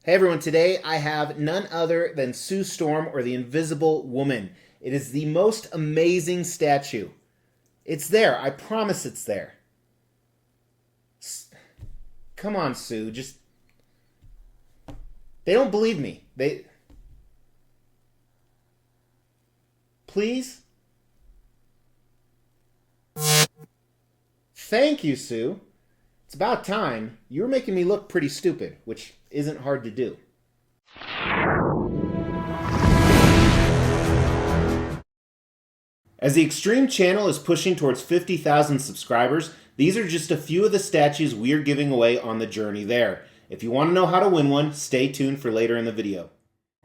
Hey everyone, today I have none other than Sue Storm, or the Invisible Woman. It is the most amazing statue. It's there, I promise it's there. Come on, Sue, just... They don't believe me. Please? Thank you, Sue. It's about time. You were making me look pretty stupid, which isn't hard to do. As the Extreme channel is pushing towards 50,000 subscribers, these are just a few of the statues we're giving away on the journey there. If you want to know how to win one, stay tuned for later in the video.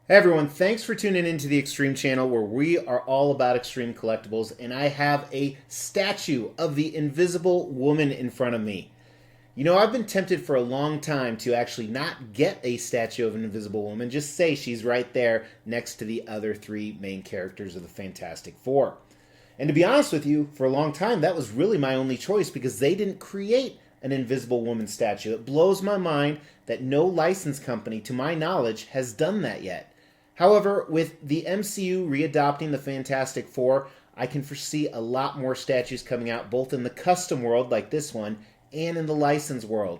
Hey everyone, thanks for tuning into the Extreme channel, where we are all about extreme collectibles, and I have a statue of the Invisible Woman in front of me. You know, I've been tempted for a long time to actually not get a statue of an Invisible Woman, just say she's right there next to the other three main characters of the Fantastic Four. And to be honest with you, for a long time that was really my only choice, because they didn't create an Invisible Woman statue. It blows my mind that no license company, to my knowledge, has done that yet. However, with the MCU readopting the Fantastic Four, I can foresee a lot more statues coming out, both in the custom world like this one and in the license world.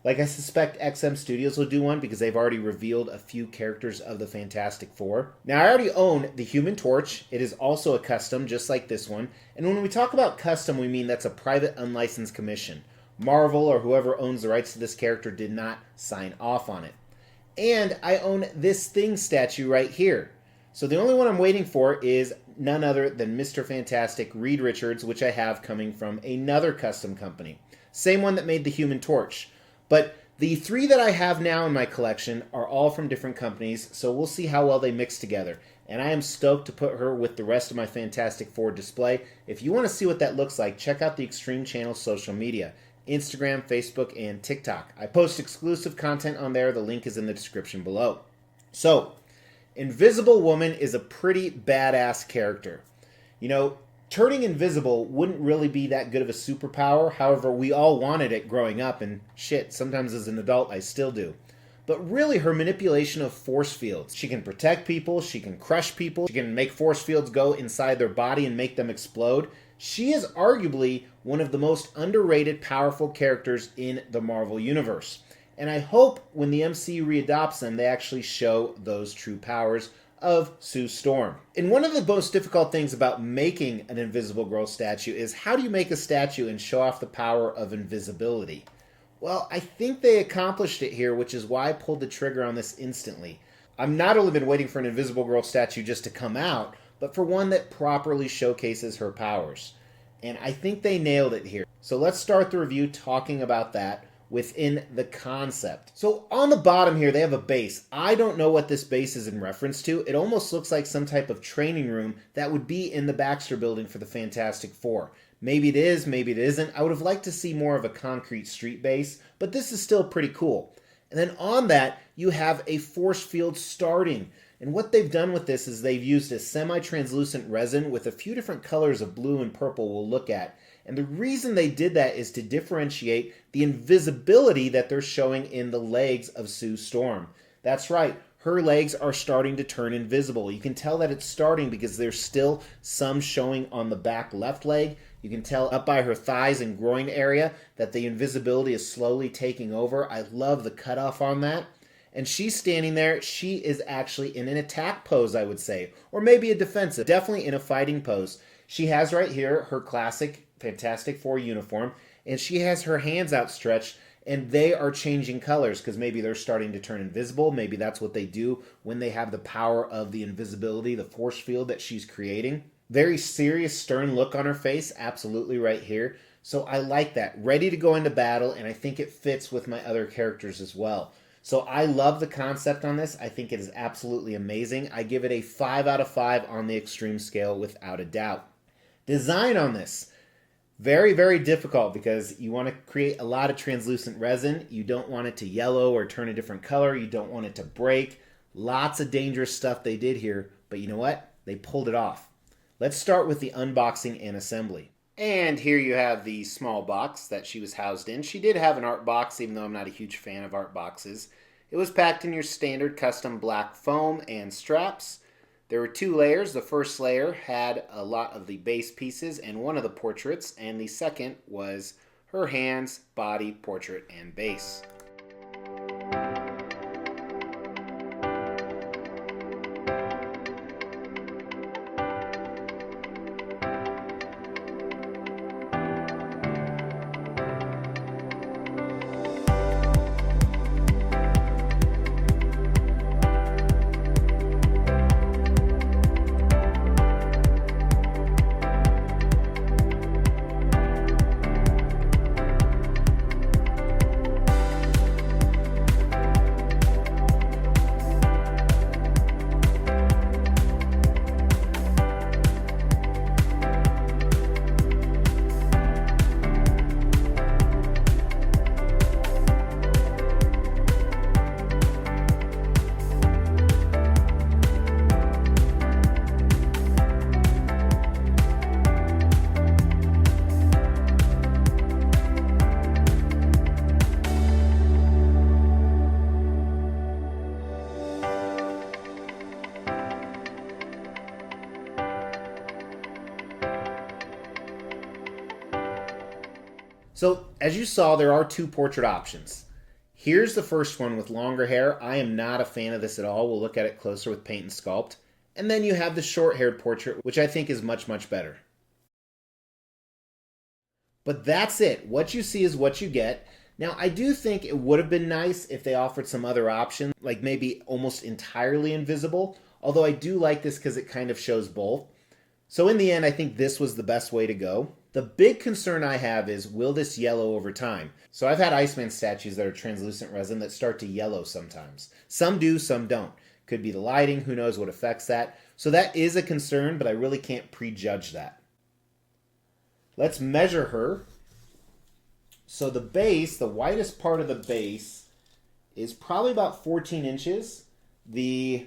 Like, I suspect XM Studios will do one because they've already revealed a few characters of the Fantastic Four. Now, I already own the Human Torch. It is also a custom, just like this one. And when we talk about custom, we mean that's a private, unlicensed commission. Marvel or whoever owns the rights to this character did not sign off on it. And I own this Thing statue right here. So the only one I'm waiting for is none other than Mr. Fantastic Reed Richards, which I have coming from another custom company. Same one that made the Human Torch. But the three that I have now in my collection are all from different companies, so we'll see how well they mix together. And I am stoked to put her with the rest of my Fantastic Four display. If you want to see what that looks like, check out the Extreme Channel's social media: Instagram, Facebook, and TikTok. I post exclusive content on there. The link is in the description below. So, Invisible Woman is a pretty badass character. You know, turning invisible wouldn't really be that good of a superpower. However, we all wanted it growing up, and shit, sometimes as an adult I still do. But really, her manipulation of force fields. She can protect people, she can crush people, she can make force fields go inside their body and make them explode. She is arguably one of the most underrated, powerful characters in the Marvel Universe. And I hope when the MCU readopts them, they actually show those true powers of Sue Storm. And one of the most difficult things about making an Invisible Girl statue is, how do you make a statue and show off the power of invisibility? Well, I think they accomplished it here, which is why I pulled the trigger on this instantly. I've not only been waiting for an Invisible Girl statue just to come out, but for one that properly showcases her powers. And I think they nailed it here. So let's start the review talking about that within the concept. So on the bottom here, they have a base. I don't know what this base is in reference to. It almost looks like some type of training room that would be in the Baxter Building for the Fantastic Four. Maybe it is, maybe it isn't. I would have liked to see more of a concrete street base, but this is still pretty cool. And then on that, you have a force field starting. And what they've done with this is they've used a semi-translucent resin with a few different colors of blue and purple we'll look at. And the reason they did that is to differentiate the invisibility that they're showing in the legs of Sue Storm. That's right, her legs are starting to turn invisible. You can tell that it's starting because there's still some showing on the back left leg. You can tell up by her thighs and groin area that the invisibility is slowly taking over. I love the cutoff on that. And she's standing there. She is actually in an attack pose, I would say, or maybe a defensive, definitely in a fighting pose. She has right here her classic Fantastic Four uniform, and she has her hands outstretched, and they are changing colors because maybe they're starting to turn invisible. Maybe that's what they do when they have the power of the invisibility, the force field that she's creating. Very serious, stern look on her face, absolutely right here. So I like that. Ready to go into battle, and I think it fits with my other characters as well. So I love the concept on this. I think it is absolutely amazing. I give it a 5 out of 5 on the extreme scale without a doubt. Design on this. Very, very difficult because you want to create a lot of translucent resin. You don't want it to yellow or turn a different color. You don't want it to break. Lots of dangerous stuff they did here, but you know what? They pulled it off. Let's start with the unboxing and assembly. And here you have the small box that she was housed in. She did have an art box, even though I'm not a huge fan of art boxes. It was packed in your standard custom black foam and straps. There were 2 layers. The first layer had a lot of the base pieces and one of the portraits, and the second was her hands, body, portrait, and base. So, as you saw, there are 2 portrait options. Here's the first one with longer hair. I am not a fan of this at all. We'll look at it closer with paint and sculpt. And then you have the short-haired portrait, which I think is much, much better. But that's it. What you see is what you get. Now, I do think it would have been nice if they offered some other options, like maybe almost entirely invisible, although I do like this because it kind of shows both. So in the end, I think this was the best way to go. The big concern I have is, will this yellow over time? So I've had Iceman statues that are translucent resin that start to yellow sometimes. Some do, some don't. Could be the lighting, who knows what affects that. So that is a concern, but I really can't prejudge that. Let's measure her. So the base, the widest part of the base, is probably about 14 inches. The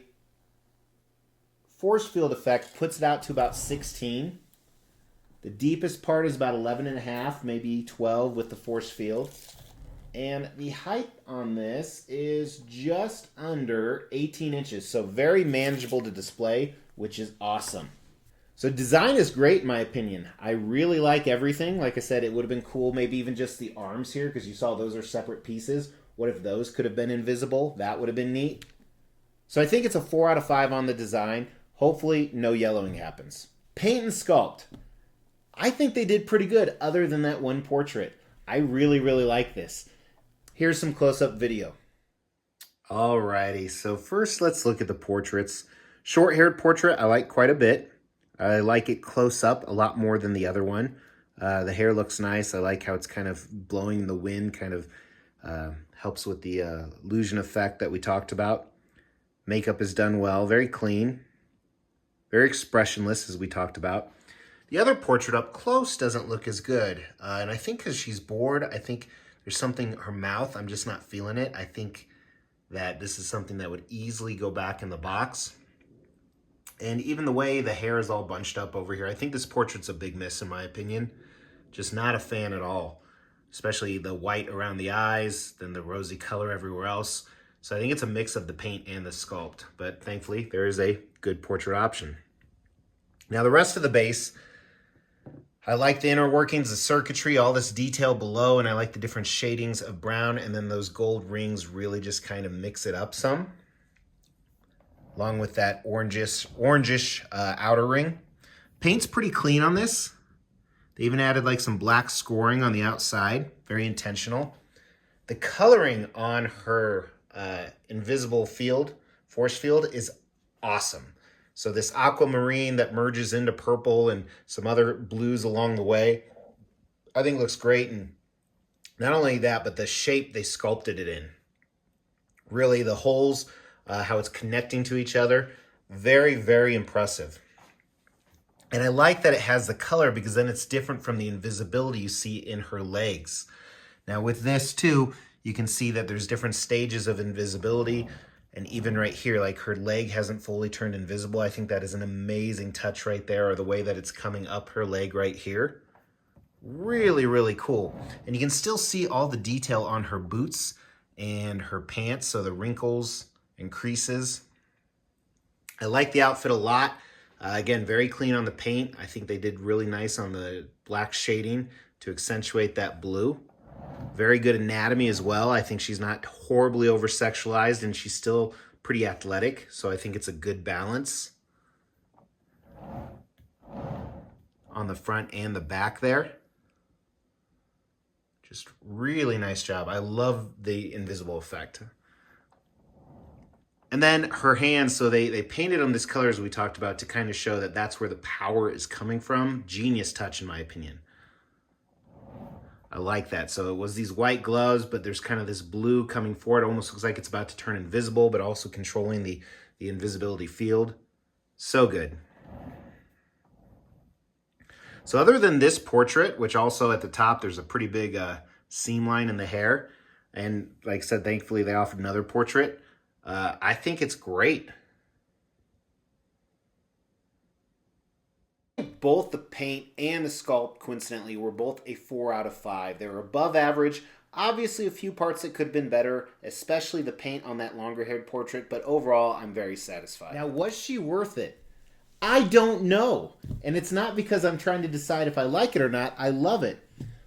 force field effect puts it out to about 16. The deepest part is about 11.5, maybe 12 with the force field. And the height on this is just under 18 inches, so very manageable to display, which is awesome. So design is great in my opinion. I really like everything. Like I said, it would have been cool, maybe even just the arms here, because you saw those are separate pieces. What if those could have been invisible? That would have been neat. So I think it's a 4 out of 5 on the design. Hopefully no yellowing happens. Paint and sculpt. I think they did pretty good other than that one portrait. I really, really like this. Here's some close-up video. Alrighty, so first let's look at the portraits. Short-haired portrait I like quite a bit. I like it close up a lot more than the other one. The hair looks nice. I like how it's kind of blowing in the wind, kind of helps with the illusion effect that we talked about. Makeup is done well, very clean, very expressionless as we talked about. The other portrait up close doesn't look as good. And I think because she's bored, I think there's something, her mouth, I'm just not feeling it. I think that this is something that would easily go back in the box. And even the way the hair is all bunched up over here, I think this portrait's a big miss in my opinion. Just not a fan at all. Especially the white around the eyes, then the rosy color everywhere else. So I think it's a mix of the paint and the sculpt. But thankfully, there is a good portrait option. Now the rest of the base, I like the inner workings, the circuitry, all this detail below, and I like the different shadings of brown, and then those gold rings really just kind of mix it up some. Along with that orangish outer ring. Paint's pretty clean on this. They even added like some black scoring on the outside, very intentional. The coloring on her invisible field, force field, is awesome. So this aquamarine that merges into purple and some other blues along the way, I think looks great. And not only that, but the shape they sculpted it in. Really, the holes, how it's connecting to each other, very, very impressive. And I like that it has the color because then it's different from the invisibility you see in her legs. Now with this too, you can see that there's different stages of invisibility. And even right here, like her leg hasn't fully turned invisible. I think that is an amazing touch right there, or the way that it's coming up her leg right here. Really, really cool. And you can still see all the detail on her boots and her pants, so the wrinkles and creases. I like the outfit a lot. Again, very clean on the paint. I think they did really nice on the black shading to accentuate that blue. Very good anatomy as well. I think she's not horribly over-sexualized, and she's still pretty athletic, so I think it's a good balance on the front and the back there. Just really nice job. I love the invisible effect. And then her hands, so they painted them this color as we talked about to kind of show that that's where the power is coming from. Genius touch in my opinion. I like that. So it was these white gloves, but there's kind of this blue coming forward. It almost looks like it's about to turn invisible, but also controlling the invisibility field. So good. So other than this portrait, which also at the top, there's a pretty big seam line in the hair. And like I said, thankfully they offered another portrait. I think it's great. Both the paint and the sculpt, coincidentally, were both a 4 out of 5. They were above average. Obviously, a few parts that could have been better, especially the paint on that longer-haired portrait, but overall, I'm very satisfied. Now, was she worth it? I don't know. And it's not because I'm trying to decide if I like it or not. I love it.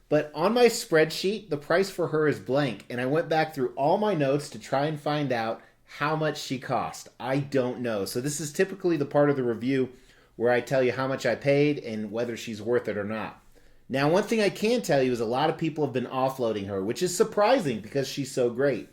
But on my spreadsheet, the price for her is blank, and I went back through all my notes to try and find out how much she cost. I don't know. So this is typically the part of the review where I tell you how much I paid and whether she's worth it or not. Now, one thing I can tell you is a lot of people have been offloading her, which is surprising because she's so great.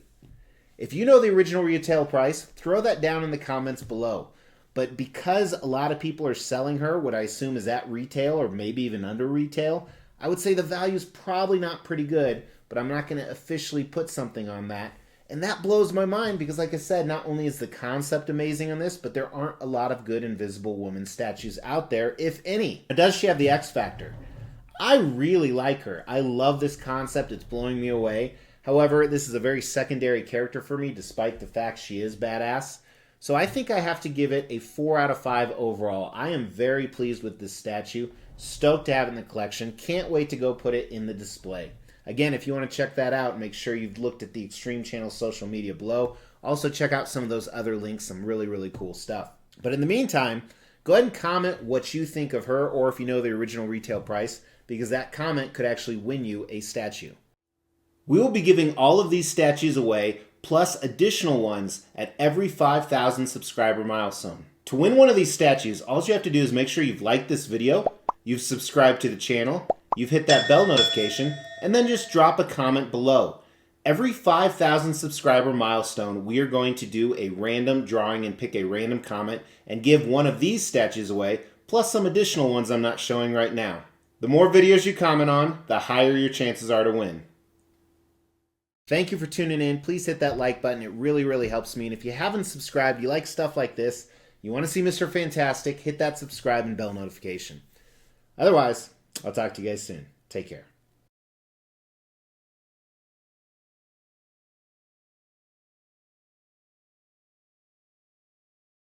If you know the original retail price, throw that down in the comments below. But because a lot of people are selling her, what I assume is at retail or maybe even under retail, I would say the value is probably not pretty good, but I'm not going to officially put something on that. And that blows my mind because, like I said, not only is the concept amazing on this, but there aren't a lot of good Invisible Woman statues out there, if any. Now, does she have the X factor? I really like her. I love this concept. It's blowing me away. However, this is a very secondary character for me, despite the fact she is badass. So I think I have to give it a 4 out of 5 overall. I am very pleased with this statue. Stoked to have it in the collection. Can't wait to go put it in the display. Again, if you want to check that out, make sure you've looked at the Extreme Channel social media below. Also, check out some of those other links, some really, really cool stuff. But in the meantime, go ahead and comment what you think of her, or if you know the original retail price, because that comment could actually win you a statue. We will be giving all of these statues away, plus additional ones at every 5,000 subscriber milestone. To win one of these statues, all you have to do is make sure you've liked this video, you've subscribed to the channel, you've hit that bell notification, and then just drop a comment below. Every 5,000 subscriber milestone, we are going to do a random drawing and pick a random comment and give one of these statues away, plus some additional ones I'm not showing right now. The more videos you comment on, the higher your chances are to win. Thank you for tuning in. Please hit that like button. It really, really helps me. And if you haven't subscribed, you like stuff like this, you want to see Mr. Fantastic, hit that subscribe and bell notification. Otherwise, I'll talk to you guys soon. Take care.